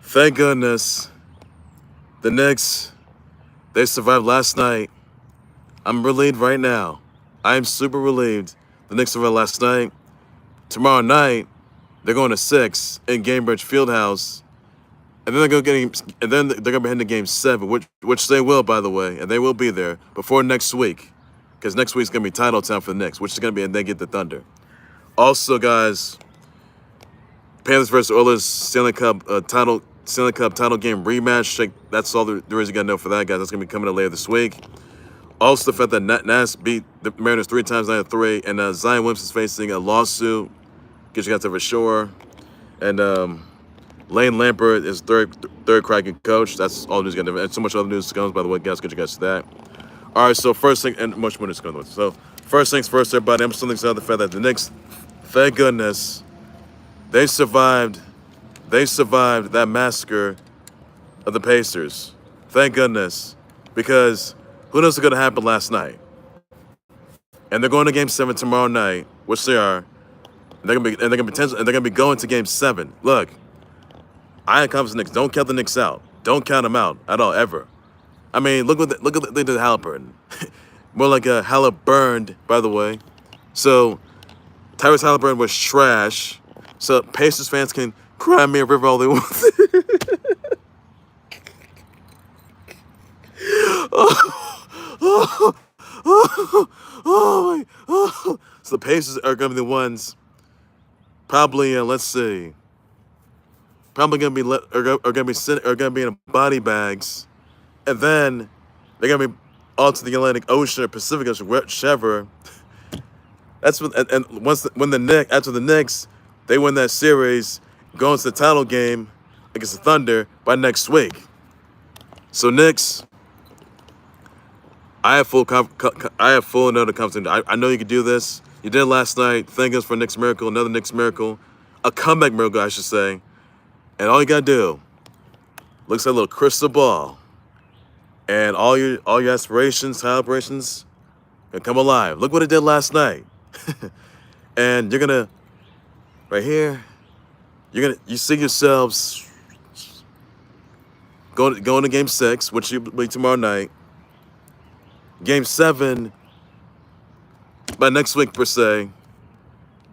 Thank goodness the Knicks, they survived last night. I'm relieved right now. I am super relieved. The Knicks survived last night. Tomorrow night, they're going to 6 in Gainbridge Fieldhouse. And then they're gonna be heading to Game 7, which they will, by the way, and they will be there before next week, because next week's gonna be title time for the Knicks, which is gonna be, and they get the Thunder. Also, guys, Panthers versus Oilers Stanley Cup title game rematch. That's all there is you gotta know for that, guys. That's gonna be coming up later this week. Also, the fact that Nats beat the Mariners 3 times 9-3, and Zion Williamson's facing a lawsuit. Get you guys to for sure. And Lane Lambert is third Krakken coach. That's all news. And so much other news comes, by the way, guys. Get you guys to that. All right, so first thing, and much more news comes. So first things first, everybody. I'm still excited about the fact that the Knicks, thank goodness, they survived that massacre of the Pacers. Thank goodness, because who knows what's going to happen last night? And they're going to Game 7 tomorrow night, which they are. And they're gonna be going to Game 7. Look, I ain't confident Knicks. Don't count the Knicks out. Don't count them out at all, ever. I mean, look at the Halliburton. More like a Halliburton, by the way. So Tyrese Halliburton was trash. So Pacers fans can cry me a river all they want. So the Pacers are gonna be the ones. Probably, let's see. Probably gonna be in body bags, and then they're gonna be out to the Atlantic Ocean or Pacific Ocean, whichever. That's when, after the Knicks, they win that series, go into the title game against the Thunder by next week. So Knicks, I have full and utter confidence. I know you can do this. You did it last night. Thank us for a Knicks miracle, another Knicks miracle, a comeback miracle, I should say. And all you gotta do, looks like a little crystal ball, and all your aspirations, high aspirations, gonna come alive. Look what it did last night. And you're gonna, right here, you see yourselves going to Game 6, which will be tomorrow night. Game 7 by next week per se,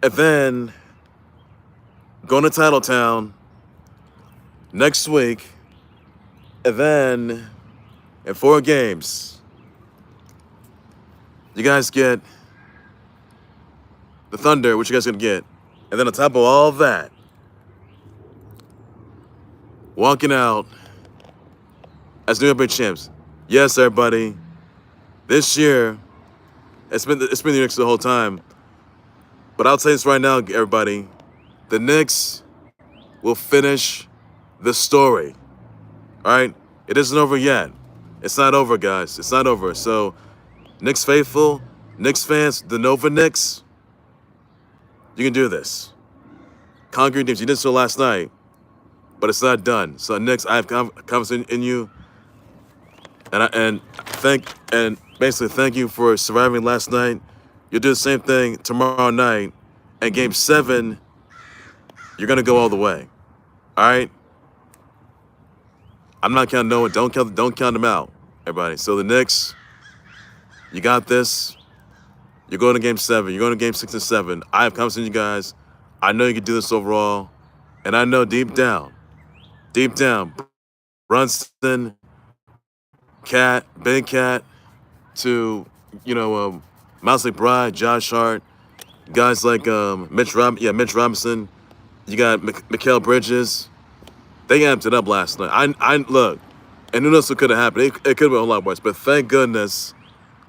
and then going to Titletown next week, and then in 4 games, you guys get the Thunder, which you guys are gonna get, and then on top of all that, walking out as New York Bay champs. Yes, everybody, this year. It's been the Knicks the whole time. But I'll tell you this right now, everybody. The Knicks will finish the story. All right? It isn't over yet. It's not over, guys. It's not over. So, Knicks faithful, Knicks fans, the Nova Knicks, you can do this. Conquering teams. You did so last night, but it's not done. So, Knicks, I have confidence in you. And basically, thank you for surviving last night. You'll do the same thing tomorrow night. And Game 7, you're going to go all the way. All right? I'm not counting no one. Don't count them out, everybody. So the Knicks, you got this. You're going to Game 7. You're going to Game 6 and 7. I have confidence in you guys. I know you can do this overall. And I know deep down, Brunson, Big Cat, to, Mouse Bride, Josh Hart, guys like Mitch Robinson. You got Mikal Bridges. They amped it up last night. I look, and who knows what could have happened? It could have been a whole lot worse. But thank goodness,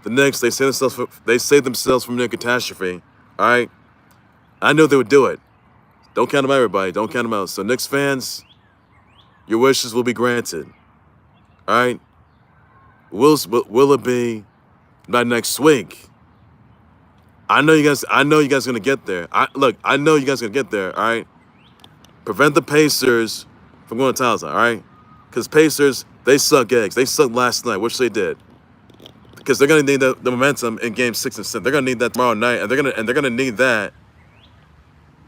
the Knicks, they saved themselves from near catastrophe. All right, I knew they would do it. Don't count them out, everybody. Don't count them out. So Knicks fans, your wishes will be granted. All right. Will it be by next week? I know you guys are gonna get there. I know you guys are gonna get there. All right. Prevent the Pacers from going to titles. All right. Because Pacers, they suck eggs. They sucked last night, which they did. Because they're gonna need the momentum in Game 6 and 7. They're gonna need that tomorrow night, and they're gonna need that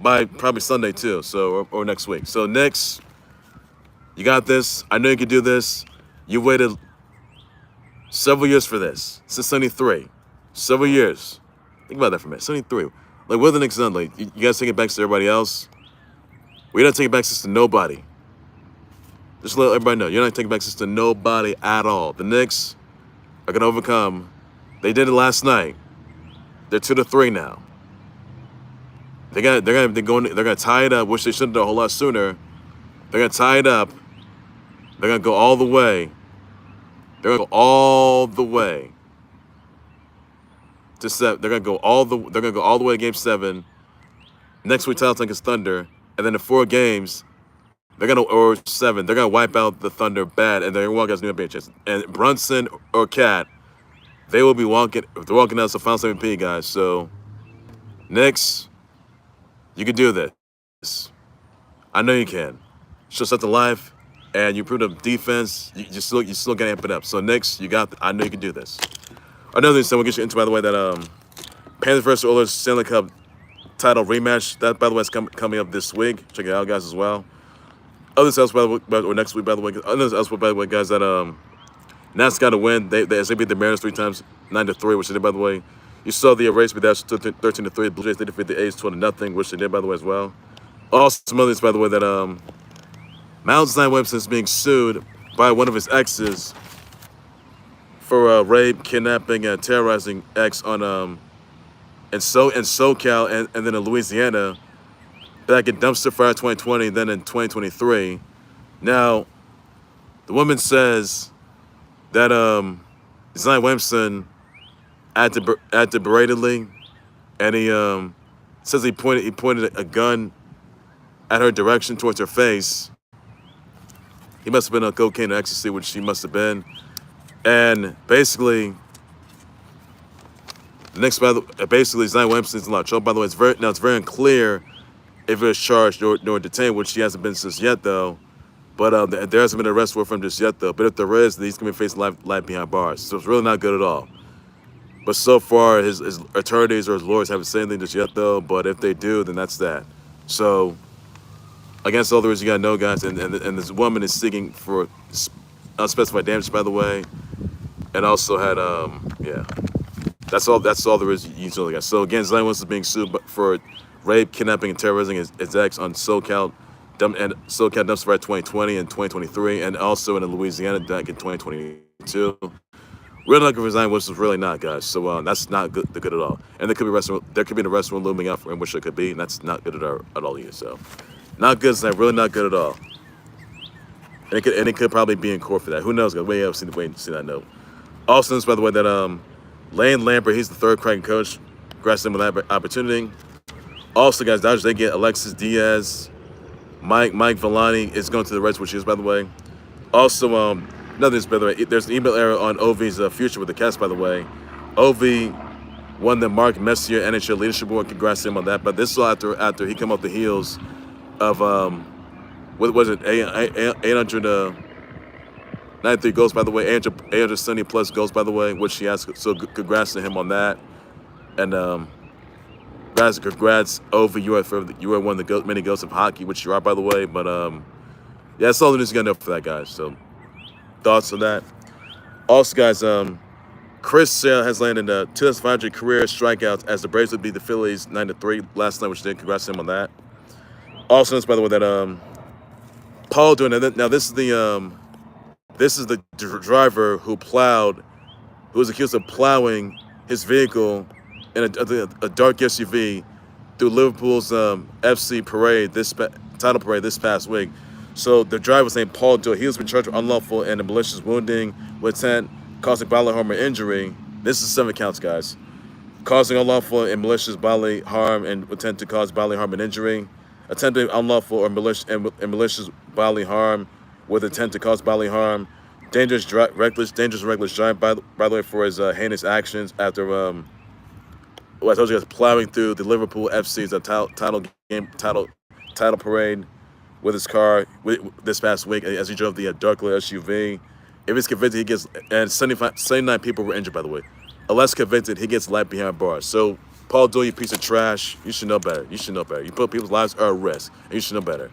by probably Sunday too. So or next week. So Knicks, You got this. I know you can do this. You waited several years for this. Since 73. Several years. Think about that for a minute. 73. Like, what are the Knicks done? Like, you guys take it back to everybody else? We're not taking back to nobody. Just let everybody know. You're not taking back to nobody at all. The Knicks are going to overcome. They did it last night. They're 2-3 now. They're gonna tie it up, which they should have done a whole lot sooner. They're gonna tie it up. They're gonna go all the way. They're gonna go all the way to 7. They're gonna go all the way to Game 7. Next week, title against Thunder, and then in 4 games, or 7. They're gonna wipe out the Thunder bad, and they're gonna walk out as new NBA champions. And Brunson or Cat, they will be walking. They're walking out as the Finals MVP, guys. So, Knicks, you can do this. I know you can. Show something live, and you prove up defense. You still gotta amp it up. So Knicks, I know you can do this. Another thing we'll get you into, by the way, that Panthers versus Oilers Stanley Cup title rematch. That, by the way, is coming up this week. Check it out, guys, as well. Others else, by the way, or next week, by the way. Others else, by the way, guys, that Nats got to win. They beat the Mariners 3 times, 9-3, which they did, by the way. You saw the race, but that's 13-3. Blue Jays, they defeated the A's 12-0, which they did, by the way, as well. Also, some others, by the way, that Zion Williamson is being sued by one of his exes for rape, kidnapping, and terrorizing ex on in SoCal and then in Louisiana back in dumpster fire 2020, then in 2023. Now, the woman says that Zion Williamson acted beratedly, and he says he pointed a gun at her direction towards her face. He must have been on cocaine or ecstasy, which he must have been. And basically, Zion Williamson's in a lot of trouble. By the way, it's very unclear if it was charged nor detained, which he hasn't been since yet, though. But there hasn't been an arrest warrant from just yet, though. But if there is, then he's going to be facing life behind bars. So it's really not good at all. But so far, his attorneys or his lawyers haven't said anything just yet, though. But if they do, then that's that. So, against all the reasons you got to know, guys, and this woman is seeking for unspecified damages, by the way. And also had, yeah. That's all there is you know, guys. So, again, Zion Williamson is being sued for rape, kidnapping, and terrorizing his ex on SoCal dumpster fire 2020 and 2023, and also in Louisiana back in 2022. Real lucky for Zion Williamson is really not, guys. So that's not good at all. And there could be an arrest warrant looming out for him, which there could be, and that's not good at all either. So, not good, Zion. Really not good at all. And it could probably be in court for that. Who knows? Wait to see that note. Also, by the way, that Lambert, he's the third Kraken coach. Congrats to him with that opportunity. Also, guys, Dodgers, they get Alexis, Diaz, Mike Villani is going to the Reds, which is, by the way. Also, another thing, by the way, there's an email error on Ovi's future with the Cats, by the way. Ovi won the Mark Messier NHL Leadership Award. Congrats to him on that. But this is all after he came off the heels of, what was it, 893 goals, by the way, 870 plus goals, by the way, which he has. So congrats to him on that. And guys, congrats, Ovi. You are one of the many ghosts of hockey, which you are, by the way. But yeah, that's all the news you got to know for that, guys. So thoughts on that. Also, guys, Chris Sale has landed 2,500 career strikeouts as the Braves would beat the Phillies 9-3 last night, which did. Congrats to him on that. Also, by the way, that Paul doing it. Now this is the driver who was accused of plowing his vehicle in a dark SUV through Liverpool's FC title parade this past week. So the driver was named Paul Doyle. He was been charged with unlawful and malicious wounding with intent, causing bodily harm or injury. This is 7 counts, guys. Causing unlawful and malicious bodily harm and intent to cause bodily harm and injury. Attempting unlawful or malicious bodily harm with intent to cause bodily harm. Dangerous reckless driving, by the way, for his heinous actions after I told you guys, plowing through the Liverpool FC's title parade with his car this past week as he drove the dark color SUV. If he's convicted, he gets, and 79 people were injured, by the way. Unless convicted, he gets life behind bars. So, Paul Doyle, you piece of trash, you should know better. You put people's lives at risk, and you should know better.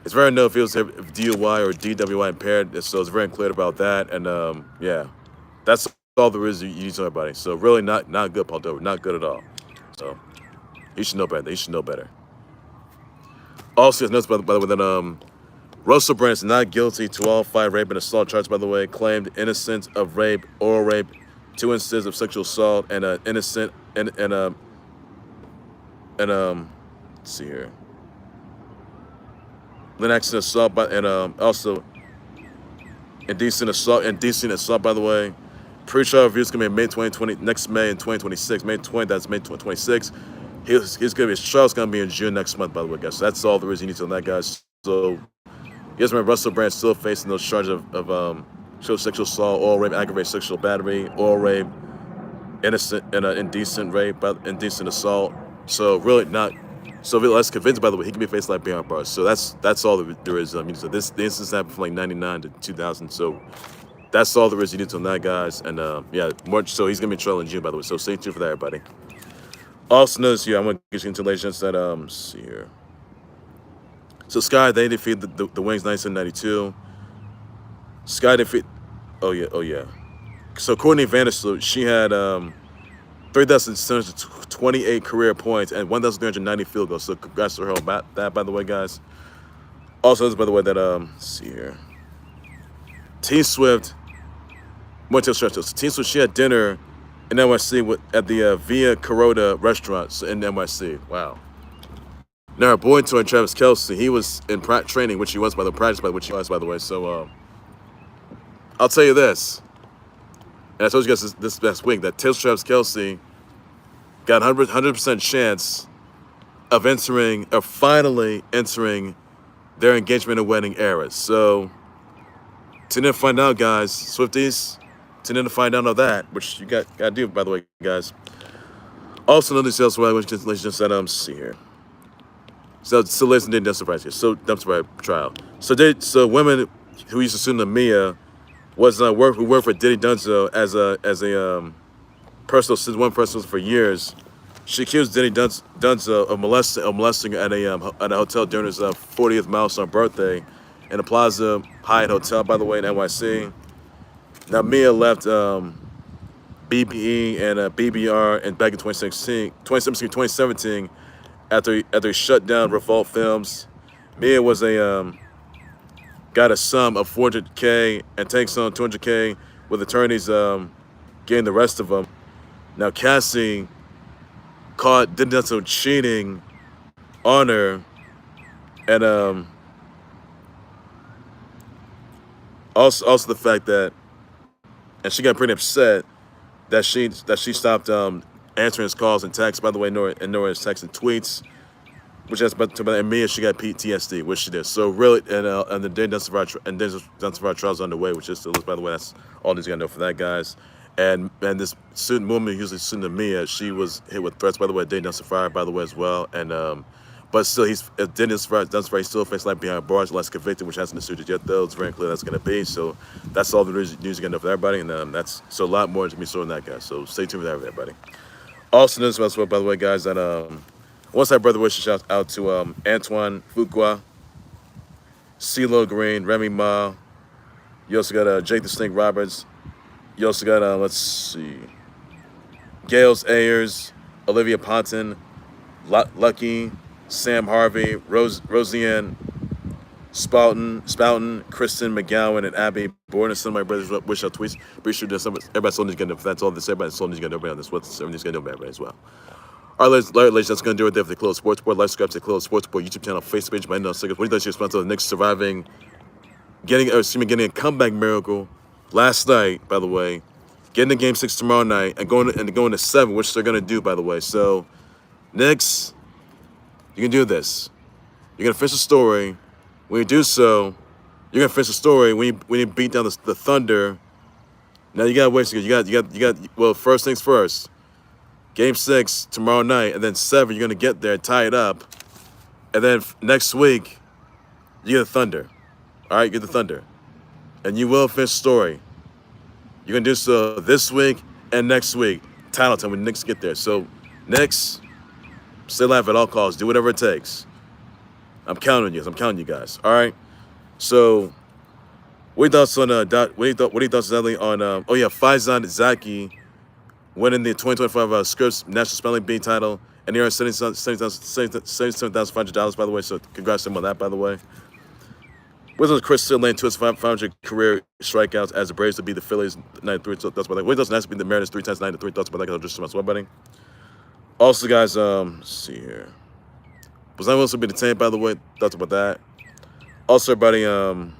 It's very known if it was DUI or DWI impaired, so it's very clear about that. And yeah, that's all there is you need to know about it. So really not good, Paul Dover, not good at all. So you should know better. You should know better. Also, notes by the way that Russell Brand is not guilty to all 5 rape and assault charges. By the way, claimed innocent of rape, oral rape, 2 instances of sexual assault, and innocent and let's see here. Then accident assault, and also indecent assault. By the way, pre-trial review is gonna be in May 2020, next May in 2026. May 20, that's May 2026. His trial's gonna be in June next month. By the way, guys. So that's all there is you need to know that, guys. So you guys remember Russell Brand still facing those charges of sexual assault, oral rape, aggravated sexual battery, oral rape, innocent and indecent rape, indecent assault. So really not. So less convinced, by the way, he can be faced like behind bars. So that's all there is. So the instance happened from like 99 to 2000. So that's all there is you need to know that, guys. And yeah, more. So he's gonna be trial in June, by the way. So stay tuned for that, everybody. Also notice here, I'm gonna get you into legends that let's see here. So Sky, they defeated the Wings 1992. Sky defeat. Oh yeah. So Courtney Vandersloot, she had 3,728 career points and 1,390 field goals. So congrats to her on that, by the way, guys. Also, by the way, that let's see here. T Swift, T Swift, she had dinner in NYC at the Via Carota restaurant in NYC. Wow. Now her boy toy Travis Kelce, he was in training, which he was by the practice, by which he was, by the way. So I'll tell you this, and I told you guys this past week that Travis Kelce got 100% chance of finally entering their engagement and wedding era. So tune in to find out, guys. Swifties, tune in to find out all that, which you got to do, by the way, guys. Also, another sales which just said, see here. So ladies and gentlemen, dump surprise here. So dump surprise trial. So women who used to sue the Mia was who worked for Diddy Dunzo as a personal for years. She accused Diddy Dunzo of molesting her at a hotel during his 40th milestone birthday in the Plaza Hyatt Hotel, by the way, in NYC. Now Mia left BBE and BBR back in 2017 after he shut down Revolt Films. Mia was got a sum of $400K and takes on $200K with attorneys getting the rest of them. Now Cassie caught Diddy Dunzo cheating on her, and also the fact that, and she got pretty upset that she stopped answering his calls and texts. By the way, nor his texts and tweets, which has and Mia, she got PTSD, which she did. So really, and the Diddy Dunzo trial's underway, which is still, by the way, that's all he's gonna know for that, guys. And this student woman, usually student Mia, she was hit with threats, by the way, Diddy Dunzo, by the way, as well. And but still, Diddy Dunzo, he's still facing life behind bars, less convicted, which hasn't been suited yet, though. It's very clear that's going to be. So that's all the news you're going to know for everybody. And that's so a lot more to be stored on that, guys. So stay tuned for that, everybody. Also, news as well, by the way, guys, that once I brother wish to shout out to Antoine Fuqua, CeeLo Green, Remy Ma. You also got Jake the Snake Roberts. You also got, let's see, Gales Ayers, Olivia Ponton, Lucky, Sam Harvey, Roseanne Spouton, Kristen McGowan, and Abby Borden. Some of my brothers wish out tweets. Pretty sure everybody still needs to get know. That's all this. Everybody still needs to get know on this. What everybody's going to know about everybody as well. All right, ladies, that's going to do it there for the Close Sports Board. Live subscribe to the Close Sports Board YouTube channel, Facebook page. My name is What do you think responsible for the Knicks surviving, getting a comeback miracle last night, by the way, getting to Game 6 tomorrow night, and going to 7, which they're going to do, by the way. So, Knicks, you can do this. You're going to finish the story. When you do so, you're going to finish the story when you beat down the Thunder. Now, you got to wait. You got. Well, first things first. Game 6 tomorrow night, and then 7, you're going to get there, tie it up. And then next week, you get the Thunder. All right, you get the Thunder. And you will finish the story. You're going to do so this week and next week. Title time when the Knicks get there. So, Knicks, stay alive at all costs. Do whatever it takes. I'm counting on you. I'm counting you guys. All right. So, what are your thoughts on what are your thoughts Natalie, on Faizan Zaki winning the 2025 Scripps National Spelling Bee title, and he earned $77,500, by the way. So congrats to him on that, by the way. Wizards Chris Hill laying to his 500 career strikeouts as the Braves to beat the Phillies 9-3. Thoughts about that. Wizards nice to beat the Mariners 3 times 9-3. Thoughts about that? Because I just about betting. Also, guys, let's see here. Was I also be the same, by the way? Thoughts about that? Also, everybody, let's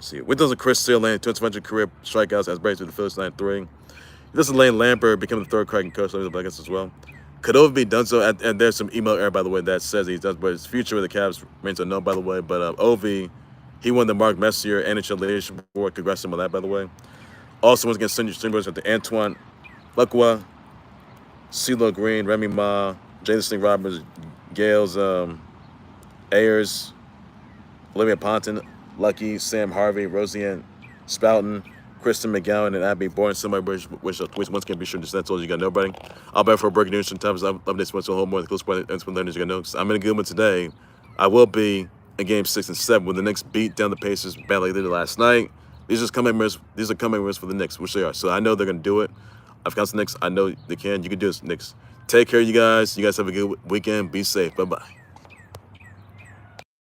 see. Wizards Chris Hill laying 200 career strikeouts as Braves to the Phillies 9-3. This is Lane Lambert becoming the third Kraken coach. Let me look at this as well. Khalil be done so, and there's some email error, by the way, that says he's done, but his future with the Cavs remains unknown, by the way. But Ovi, he won the Mark Messier NHL Leadership Award. Congrats to him on that, by the way. Also, once again, senior streamers with the Antoine Lucqua, CeeLo Green, Remy Ma, Jason Roberts, Gales, Ayers, Olivia Ponton, Lucky, Sam Harvey, Roseanne Spouton, Kristen McGowan, and Abby Bourne. Somebody which once can be sure to send all you got nobody. I'll bet for breaking news sometimes. I'm this one so a whole more the close point and learners you got know. I'm in a good one today. I will be in game 6 and 7 when the Knicks beat down the Pacers badly they did last night. These are coming winners for the Knicks, which they are. So I know they're gonna do it. I've got the Knicks. I know they can. You can do this, Knicks. Take care, you guys. You guys have a good weekend. Be safe. Bye-bye.